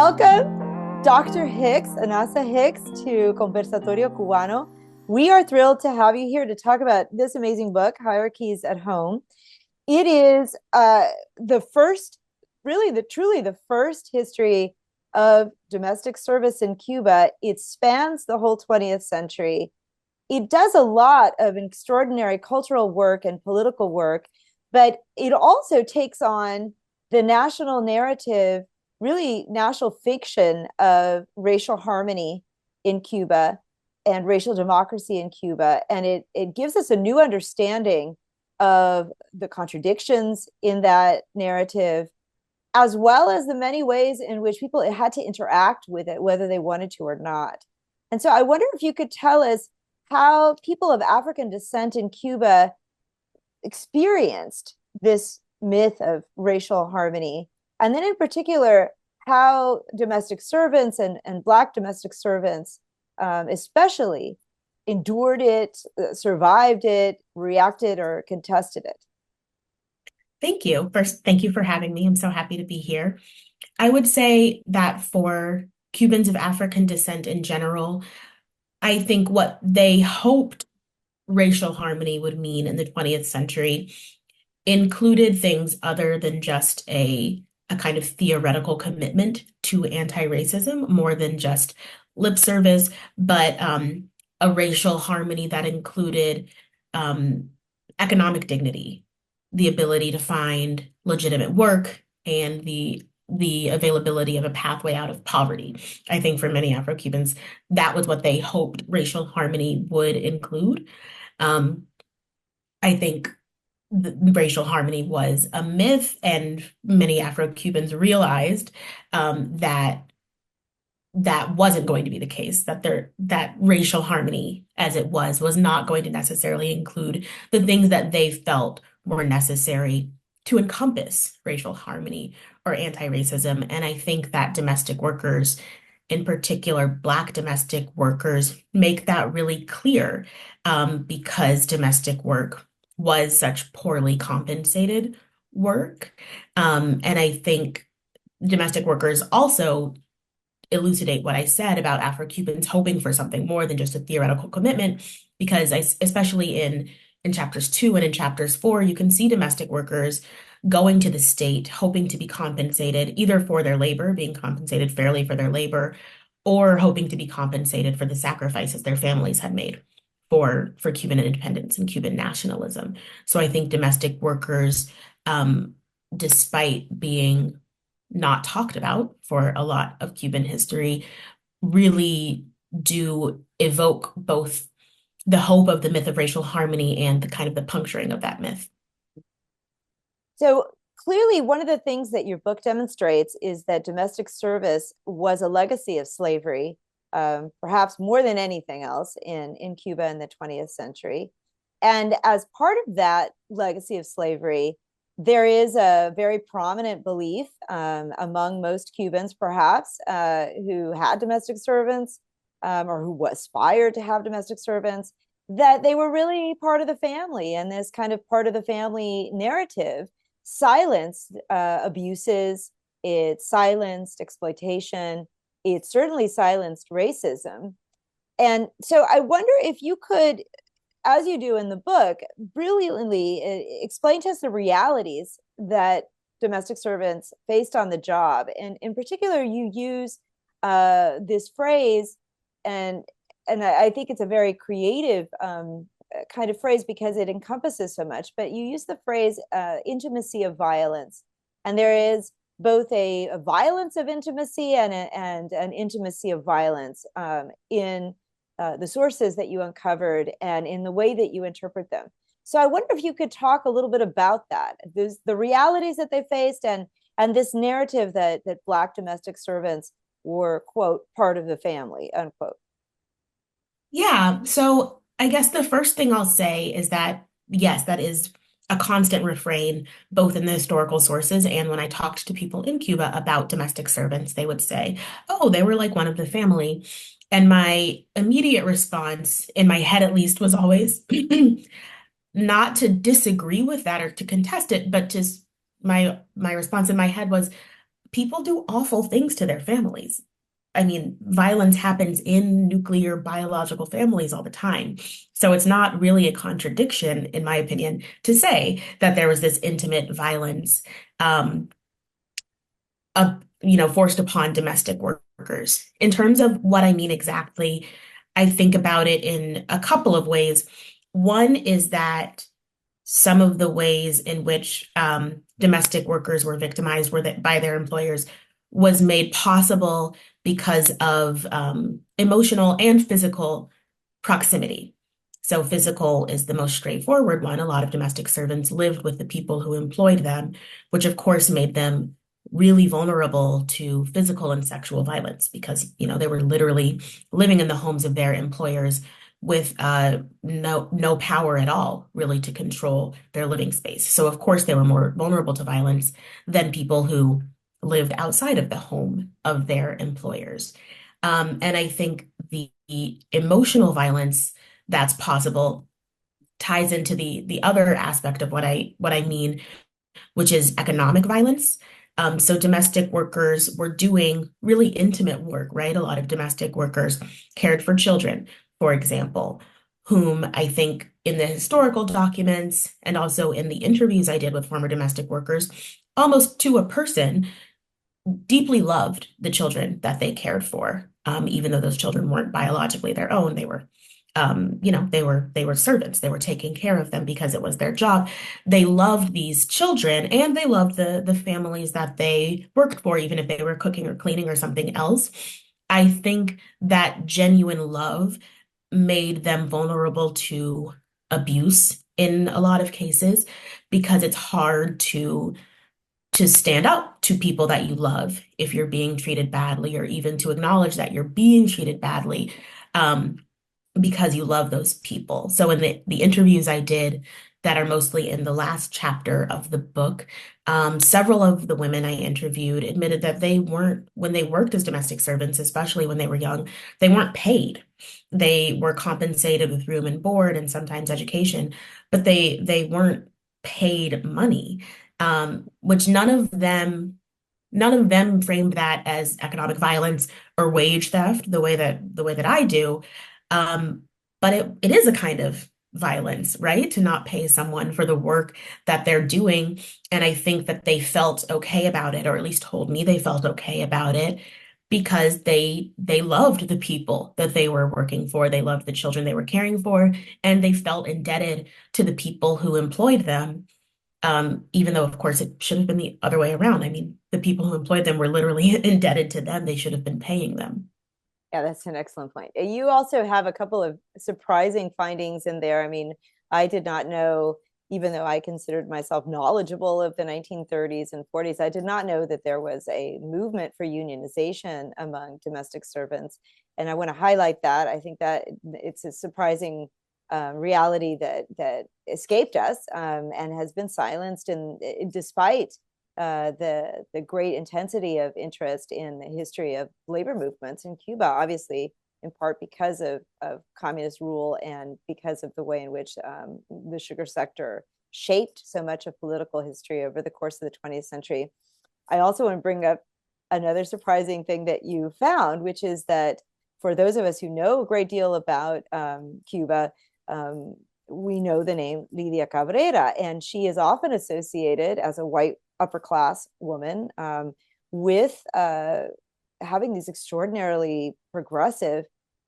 Welcome, Dr. Hicks, Anasa Hicks, to Conversatorio Cubano. We are thrilled to have you here to talk about this amazing book, Hierarchies at Home. It is the first, truly the first history of domestic service in Cuba. It spans the whole 20th century. It does a lot of extraordinary cultural work and political work, but it also takes on the national narrative, really national fiction of racial harmony in Cuba and racial democracy in Cuba. And it gives us a new understanding of the contradictions in that narrative, as well as the many ways in which people had to interact with it, whether they wanted to or not. And so I wonder if you could tell us how people of African descent in Cuba experienced this myth of racial harmony. And then in particular, how domestic servants and Black domestic servants, especially, endured it, survived it, reacted, or contested it. Thank you. First, thank you for having me. I'm so happy to be here. I would say that for Cubans of African descent in general, I think what they hoped racial harmony would mean in the 20th century included things other than just a kind of theoretical commitment to anti-racism, more than just lip service, but a racial harmony that included economic dignity, the ability to find legitimate work, and the availability of a pathway out of poverty. I think for many Afro-Cubans, that was what they hoped racial harmony would include. I think racial harmony was a myth, and many Afro-Cubans realized that that wasn't going to be the case, that racial harmony as it was not going to necessarily include the things that they felt were necessary to encompass racial harmony or anti-racism. And I think that domestic workers, in particular Black domestic workers, make that really clear, because domestic work was such poorly compensated work. And I think domestic workers also elucidate what I said about Afro-Cubans hoping for something more than just a theoretical commitment, because especially in chapters 2 and in chapters 4, you can see domestic workers going to the state, hoping to be compensated either for their labor, being compensated fairly for their labor, or hoping to be compensated for the sacrifices their families had made for Cuban independence and Cuban nationalism. So I think domestic workers, despite being not talked about for a lot of Cuban history, really do evoke both the hope of the myth of racial harmony and the kind of the puncturing of that myth. So clearly, one of the things that your book demonstrates is that domestic service was a legacy of slavery, perhaps more than anything else in Cuba in the 20th century. And as part of that legacy of slavery, there is a very prominent belief among most Cubans, perhaps, who had domestic servants or who aspired to have domestic servants, that they were really part of the family. And this kind of part of the family narrative silenced abuses, it silenced exploitation, it certainly silenced racism. And so I wonder if you could, as you do in the book, brilliantly explain to us the realities that domestic servants faced on the job. And in particular, you use this phrase, and I think it's a very creative kind of phrase because it encompasses so much, but you use the phrase intimacy of violence. And there is both a violence of intimacy and an intimacy of violence in the sources that you uncovered and in the way that you interpret them. So I wonder if you could talk a little bit about that, the realities that they faced, and this narrative that Black domestic servants were, quote, part of the family, unquote. Yeah, so I guess the first thing I'll say is that, yes, that is a constant refrain, both in the historical sources and when I talked to people in Cuba about domestic servants, they would say, oh, they were like one of the family. And my immediate response, in my head at least, was always not to disagree with that or to contest it, but just my response in my head was, people do awful things to their families. I mean, violence happens in nuclear biological families all the time. So it's not really a contradiction, in my opinion, to say that there was this intimate violence, um, forced upon domestic workers. In terms of what I mean exactly, I think about it in a couple of ways. One is that some of the ways in which domestic workers were victimized by their employers was made possible because of emotional and physical proximity. So physical is the most straightforward one. A lot of domestic servants lived with the people who employed them, which of course made them really vulnerable to physical and sexual violence because, they were literally living in the homes of their employers with no power at all, really, to control their living space. So, of course, they were more vulnerable to violence than people who lived outside of the home of their employers. And I think the emotional violence that's possible ties into the other aspect of what I mean, which is economic violence. So domestic workers were doing really intimate work, right? A lot of domestic workers cared for children, for example, whom I think in the historical documents and also in the interviews I did with former domestic workers, almost to a person, deeply loved the children that they cared for, even though those children weren't biologically their own. They were they were servants. They were taking care of them because it was their job. They loved these children and they loved the families that they worked for, even if they were cooking or cleaning or something else. I think that genuine love made them vulnerable to abuse in a lot of cases because it's hard to stand up to people that you love if you're being treated badly, or even to acknowledge that you're being treated badly. Because you love those people. So in the interviews I did that are mostly in the last chapter of the book, several of the women I interviewed admitted that when they worked as domestic servants, especially when they were young, they weren't paid. They were compensated with room and board and sometimes education, but they weren't paid money, which none of them framed that as economic violence or wage theft the way that I do. Um, but it is a kind of violence, right? To not pay someone for the work that they're doing. And I think that they felt okay about it, or at least told me they felt okay about it because they loved the people that they were working for. They loved the children they were caring for, and they felt indebted to the people who employed them. Even though, of course, it should have been the other way around. I mean, the people who employed them were literally indebted to them. They should have been paying them. Yeah, that's an excellent point. You also have a couple of surprising findings in there. I mean, I did not know, even though I considered myself knowledgeable of the 1930s and 40s, I did not know that there was a movement for unionization among domestic servants. And I want to highlight that. I think that it's a surprising reality that escaped us and has been silenced, and despite the great intensity of interest in the history of labor movements in Cuba, obviously in part because of communist rule and because of the way in which the sugar sector shaped so much of political history over the course of the 20th century. I also want to bring up another surprising thing that you found, which is that for those of us who know a great deal about Cuba, we know the name Lidia Cabrera, and she is often associated as a white upper class woman with having these extraordinarily progressive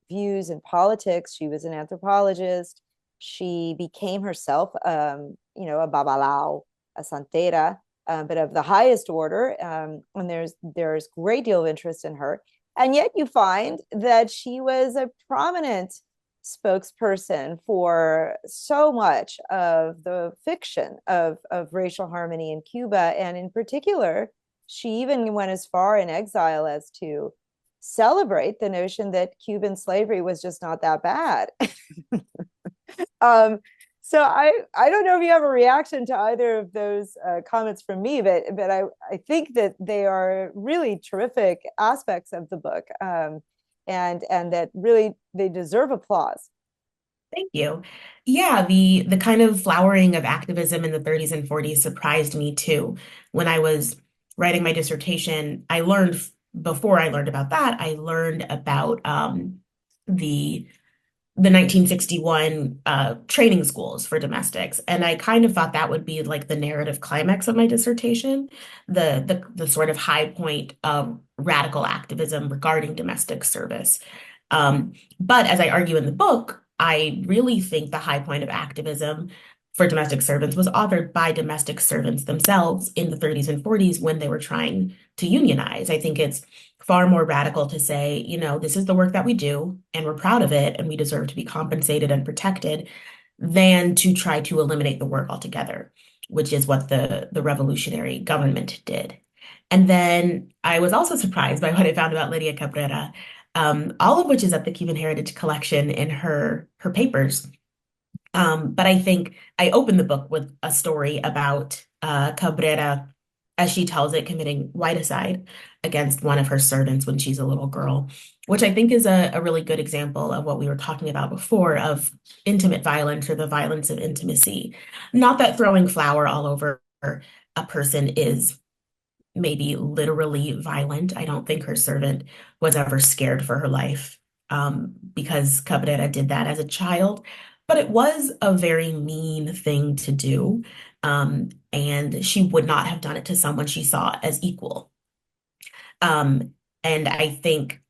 views in politics. She was an anthropologist. She became herself, a babalao, a santera, but of the highest order. And there's great deal of interest in her. And yet you find that she was a prominent spokesperson for so much of the fiction of racial harmony in Cuba. And in particular, she even went as far in exile as to celebrate the notion that Cuban slavery was just not that bad. um, so I don't know if you have a reaction to either of those comments from me, but I think that they are really terrific aspects of the book. And that really they deserve applause. Thank you. Yeah, the kind of flowering of activism in the 30s and 40s surprised me too. When I was writing my dissertation, I learned before I learned about that, I learned about the the 1961 training schools for domestics. And I kind of thought that would be like the narrative climax of my dissertation, the sort of high point of radical activism regarding domestic service. But as I argue in the book, I really think the high point of activism for domestic servants was authored by domestic servants themselves in the 30s and 40s when they were trying to unionize. I think it's far more radical to say, this is the work that we do and we're proud of it and we deserve to be compensated and protected than to try to eliminate the work altogether, which is what the revolutionary government did. And then I was also surprised by what I found about Lydia Cabrera, all of which is at the Cuban Heritage Collection in her papers. But I think I opened the book with a story about Cabrera, as she tells it, committing whiteicide against one of her servants when she's a little girl, which I think is a really good example of what we were talking about before of intimate violence or the violence of intimacy. Not that throwing flour all over a person is maybe literally violent. I don't think her servant was ever scared for her life because Cabrera did that as a child. But it was a very mean thing to do. And she would not have done it to someone she saw as equal. And I think,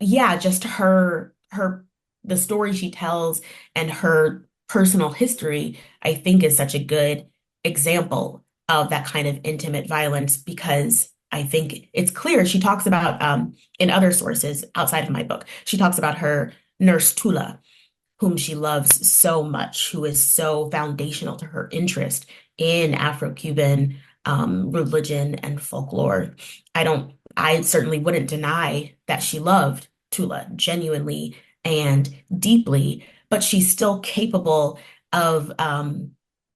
yeah, just the story she tells and her personal history, I think is such a good example of that kind of intimate violence because I think it's clear. She talks about, in other sources outside of my book, she talks about her nurse Tula, whom she loves so much, who is so foundational to her interest in Afro-Cuban religion and folklore. I certainly wouldn't deny that she loved Tula genuinely and deeply, but she's still capable of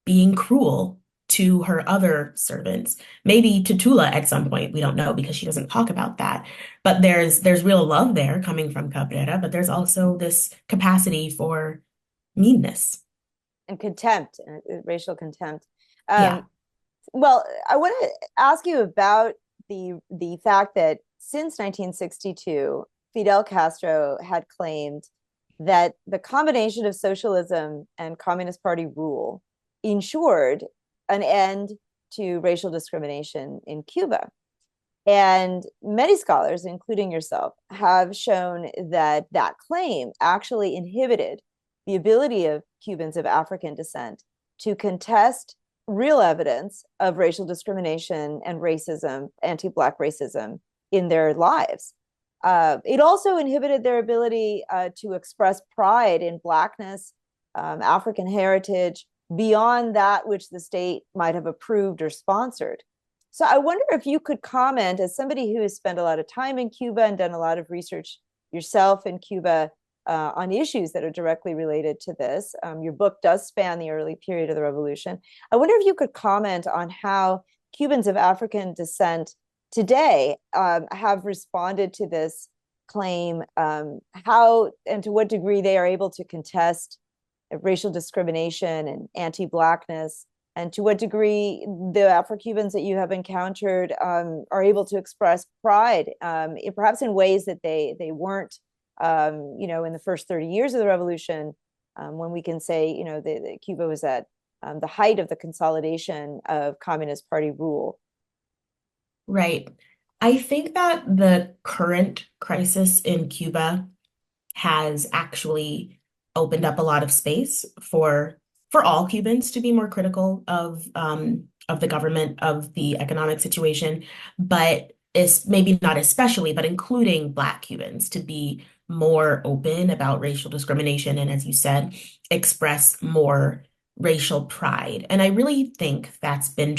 being cruel to her other servants, maybe to Tula at some point. We don't know because she doesn't talk about that. But there's real love there coming from Cabrera, but there's also this capacity for meanness. And contempt, racial contempt. Yeah. Well, I want to ask you about the fact that since 1962, Fidel Castro had claimed that the combination of socialism and Communist Party rule ensured an end to racial discrimination in Cuba. And many scholars, including yourself, have shown that that claim actually inhibited the ability of Cubans of African descent to contest real evidence of racial discrimination and racism, anti-Black racism in their lives. It also inhibited their ability to express pride in Blackness, African heritage, beyond that which the state might have approved or sponsored. So I wonder if you could comment, as somebody who has spent a lot of time in Cuba and done a lot of research yourself in Cuba on issues that are directly related to this. Your book does span the early period of the revolution. I wonder if you could comment on how Cubans of African descent today have responded to this claim, how and to what degree they are able to contest racial discrimination and anti-Blackness, and to what degree the Afro-Cubans that you have encountered are able to express pride, perhaps in ways that they weren't, in the first 30 years of the revolution, when we can say, the Cuba was at the height of the consolidation of Communist Party rule. Right. I think that the current crisis in Cuba has actually opened up a lot of space for all Cubans to be more critical of the government, of the economic situation, but is maybe not especially, but including Black Cubans to be more open about racial discrimination and, as you said, express more racial pride. And I really think that's been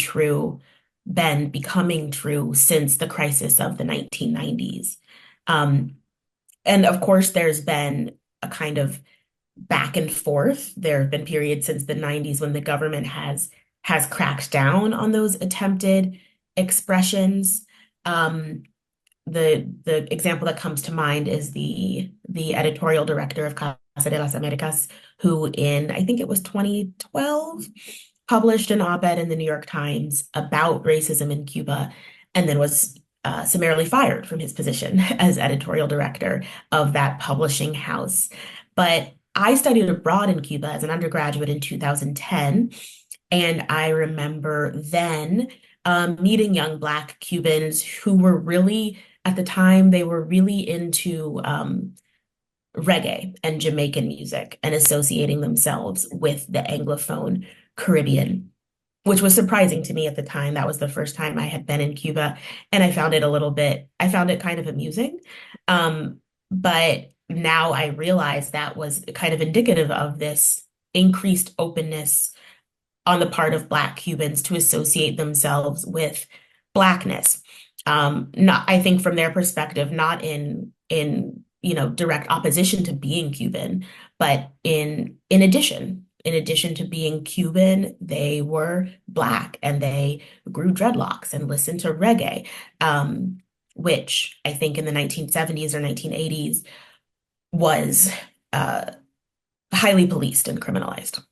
becoming true since the crisis of the 1990s. Um, and of course, there's been a kind of back and forth. There have been periods since the 90s when the government has cracked down on those attempted expressions. The example that comes to mind is the editorial director of Casa de las Americas, who in I think it was 2012 published an op-ed in the New York Times about racism in Cuba and then was summarily fired from his position as editorial director of that publishing house. But I studied abroad in Cuba as an undergraduate in 2010, and I remember then meeting young Black Cubans who were really, at the time, they were really into reggae and Jamaican music and associating themselves with the Anglophone Caribbean, which was surprising to me at the time. That was the first time I had been in Cuba, and I found it kind of amusing. But now I realize that was kind of indicative of this increased openness on the part of Black Cubans to associate themselves with Blackness. Not, I think from their perspective, not in direct opposition to being Cuban, but in addition to being Cuban, they were Black and they grew dreadlocks and listened to reggae, which I think in the 1970s or 1980s was highly policed and criminalized.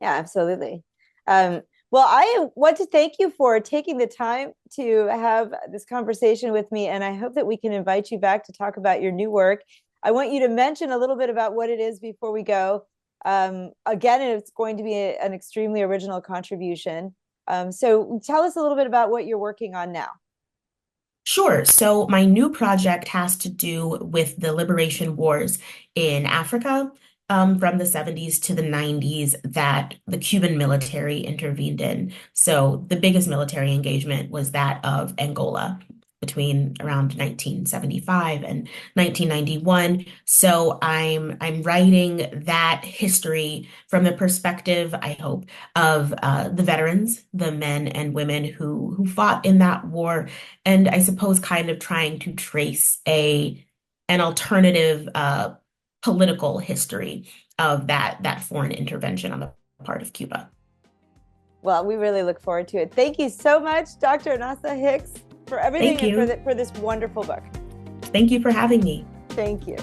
Yeah, absolutely. Well, I want to thank you for taking the time to have this conversation with me, and I hope that we can invite you back to talk about your new work. I want you to mention a little bit about what it is before we go. Again, it's going to be an extremely original contribution. So tell us a little bit about what you're working on now. Sure. So my new project has to do with the liberation wars in Africa, from the 70s to the 90s that the Cuban military intervened in. So the biggest military engagement was that of Angola between around 1975 and 1991. So I'm writing that history from the perspective, I hope, of the veterans, the men and women who fought in that war, and I suppose kind of trying to trace a an alternative political history of that foreign intervention on the part of Cuba. Well, we really look forward to it. Thank you so much, Dr. Anasa Hicks, for everything Thank and you. for this wonderful book. Thank you for having me. Thank you.